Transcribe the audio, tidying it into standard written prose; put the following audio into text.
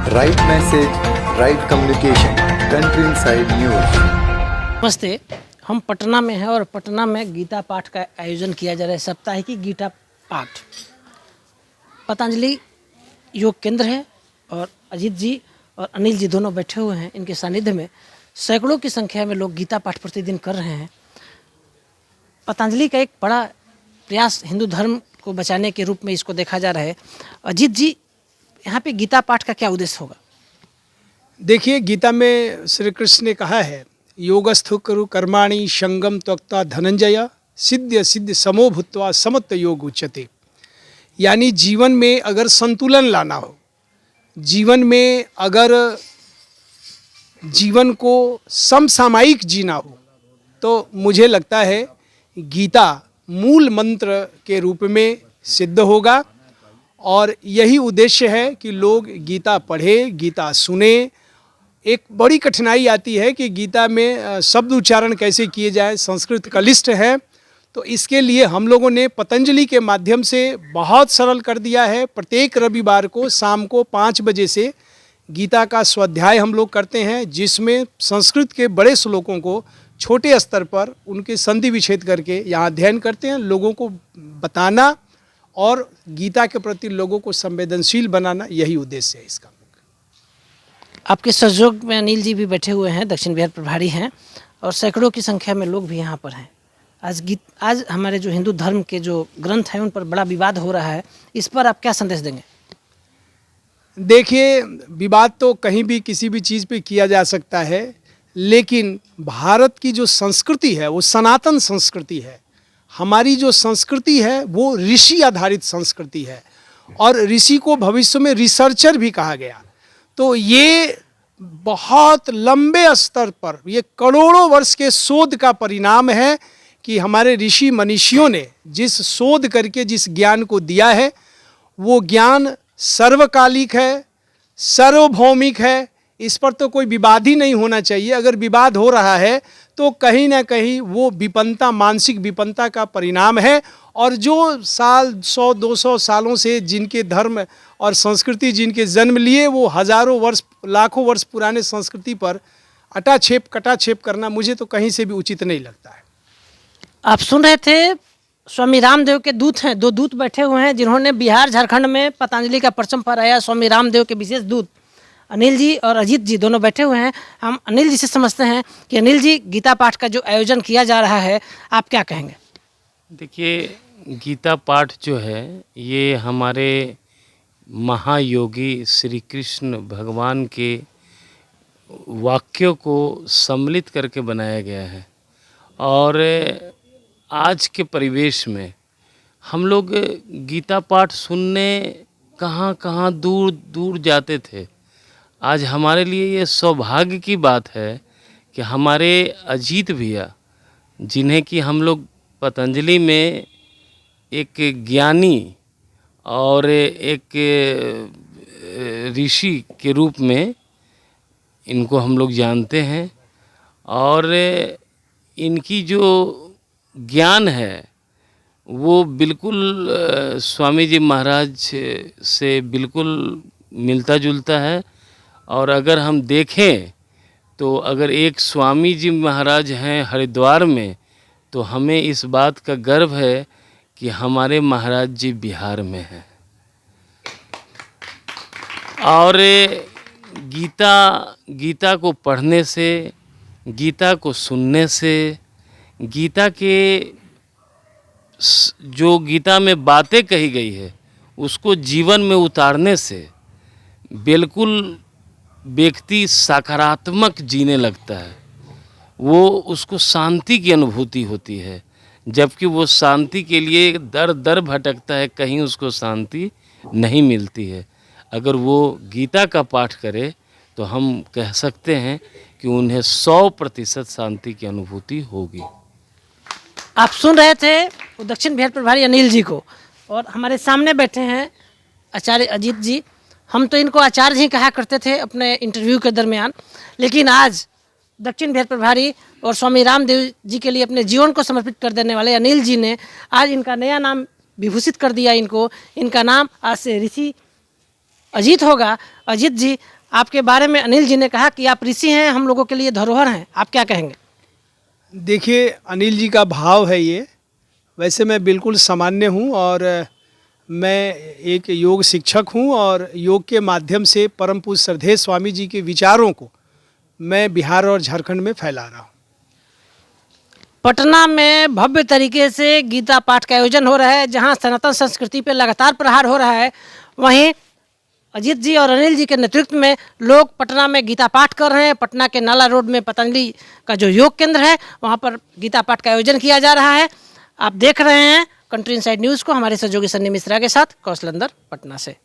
Right message, right communication, country inside news. नमस्ते, हम पटना में हैं और पटना में गीता पाठ का आयोजन किया जा रहा है। साप्ताहिकी गीता पाठ पतंजलि योग केंद्र है और अजीत जी और अनिल जी दोनों बैठे हुए हैं। इनके सानिध्य में सैकड़ों की संख्या में लोग गीता पाठ प्रतिदिन कर रहे हैं। पतंजलि का एक बड़ा प्रयास हिंदू धर्म को बचाने के रूप में इसको देखा जा रहा है। अजीत जी, यहाँ पे गीता पाठ का क्या उद्देश्य होगा? देखिए, गीता में श्री कृष्ण ने कहा है, योगस्थु कुरु कर्माणि संगम त्वक्ता धनंजय सिद्ध सिद्ध समो भूत्वा समत्व योग उच्यते। यानी जीवन में अगर संतुलन लाना हो, जीवन में अगर जीवन को समसामयिक जीना हो, तो मुझे लगता है गीता मूल मंत्र के रूप में सिद्ध होगा। और यही उद्देश्य है कि लोग गीता पढ़े, गीता सुने। एक बड़ी कठिनाई आती है कि गीता में शब्द उच्चारण कैसे किए जाए, संस्कृत का लिस्ट है, तो इसके लिए हम लोगों ने पतंजलि के माध्यम से बहुत सरल कर दिया है। प्रत्येक रविवार को शाम को 5 बजे से गीता का स्वाध्याय हम लोग करते हैं, जिसमें संस्कृत के बड़े श्लोकों को छोटे स्तर पर उनके संधि विच्छेद करके यहाँ अध्ययन करते हैं। लोगों को बताना और गीता के प्रति लोगों को संवेदनशील बनाना, यही उद्देश्य है इसका। आपके सहयोग में अनिल जी भी बैठे हुए हैं, दक्षिण बिहार प्रभारी हैं, और सैकड़ों की संख्या में लोग भी यहाँ पर हैं। आज हमारे जो हिंदू धर्म के जो ग्रंथ हैं उन पर बड़ा विवाद हो रहा है, इस पर आप क्या संदेश देंगे? देखिए, विवाद तो कहीं भी किसी भी चीज़ पे किया जा सकता है, लेकिन भारत की जो संस्कृति है वो सनातन संस्कृति है। हमारी जो संस्कृति है वो ऋषि आधारित संस्कृति है, और ऋषि को भविष्य में रिसर्चर भी कहा गया। तो ये बहुत लंबे स्तर पर, ये करोड़ों वर्ष के शोध का परिणाम है कि हमारे ऋषि मनीषियों ने जिस शोध करके जिस ज्ञान को दिया है, वो ज्ञान सर्वकालिक है, सार्वभौमिक है। इस पर तो कोई विवाद ही नहीं होना चाहिए। अगर विवाद हो रहा है तो कहीं ना कहीं वो विपन्नता, मानसिक विपन्नता का परिणाम है। और जो साल 100-200 सालों से जिनके धर्म और संस्कृति जिनके जन्म लिए, वो हजारों वर्ष, लाखों वर्ष पुराने संस्कृति पर अटाछेप कटाछेप करना मुझे तो कहीं से भी उचित नहीं लगता है। आप सुन रहे थे, स्वामी रामदेव के दूत हैं, 2 दूत बैठे हुए हैं जिन्होंने बिहार झारखंड में पतंजलि का परचम फहराया। स्वामी रामदेव के विशेष दूत अनिल जी और अजीत जी दोनों बैठे हुए हैं। हम अनिल जी से समझते हैं कि अनिल जी, गीता पाठ का जो आयोजन किया जा रहा है, आप क्या कहेंगे? देखिए, गीता पाठ जो है ये हमारे महायोगी श्री कृष्ण भगवान के वाक्यों को सम्मिलित करके बनाया गया है। और आज के परिवेश में हम लोग गीता पाठ सुनने कहाँ कहाँ दूर दूर जाते थे। आज हमारे लिए ये सौभाग्य की बात है कि हमारे अजीत भैया, जिन्हें कि हम लोग पतंजलि में एक ज्ञानी और एक ऋषि के रूप में इनको हम लोग जानते हैं, और इनकी जो ज्ञान है वो बिल्कुल स्वामी जी महाराज से बिल्कुल मिलता जुलता है। और अगर हम देखें तो अगर एक स्वामी जी महाराज हैं हरिद्वार में, तो हमें इस बात का गर्व है कि हमारे महाराज जी बिहार में हैं। और गीता को पढ़ने से, गीता को सुनने से, गीता के जो गीता में बातें कही गई है उसको जीवन में उतारने से बिल्कुल व्यक्ति सकारात्मक जीने लगता है। वो उसको शांति की अनुभूति होती है, जबकि वो शांति के लिए दर दर भटकता है, कहीं उसको शांति नहीं मिलती है। अगर वो गीता का पाठ करे तो हम कह सकते हैं कि उन्हें 100% शांति की अनुभूति होगी। आप सुन रहे थे वो दक्षिण बिहार प्रभारी अनिल जी को, और हमारे सामने बैठे हैं आचार्य अजीत जी। हम तो इनको आचार्य ही कहा करते थे अपने इंटरव्यू के दरमियान, लेकिन आज दक्षिण बिहार प्रभारी और स्वामी रामदेव जी के लिए अपने जीवन को समर्पित कर देने वाले अनिल जी ने आज इनका नया नाम विभूषित कर दिया इनको। इनका नाम आज से ऋषि अजीत होगा। अजीत जी, आपके बारे में अनिल जी ने कहा कि आप ऋषि हैं, हम लोगों के लिए धरोहर हैं, आप क्या कहेंगे? देखिए, अनिल जी का भाव है ये। वैसे मैं बिल्कुल सामान्य हूँ और मैं एक योग शिक्षक हूँ और योग के माध्यम से परम पूज्य श्रद्धेय स्वामी जी के विचारों को मैं बिहार और झारखंड में फैला रहा हूँ। पटना में भव्य तरीके से गीता पाठ का आयोजन हो रहा है, जहां सनातन संस्कृति पे लगातार प्रहार हो रहा है। वहीं अजीत जी और अनिल जी के नेतृत्व में लोग पटना में गीता पाठ कर रहे हैं। पटना के नाला रोड में पतंजलि का जो योग केंद्र है, वहां पर गीता पाठ का आयोजन किया जा रहा है। आप देख रहे हैं कंट्री इनसाइड न्यूज़ को, हमारे सहयोगी सन्नी मिश्रा के साथ कौशल अंदर, पटना से।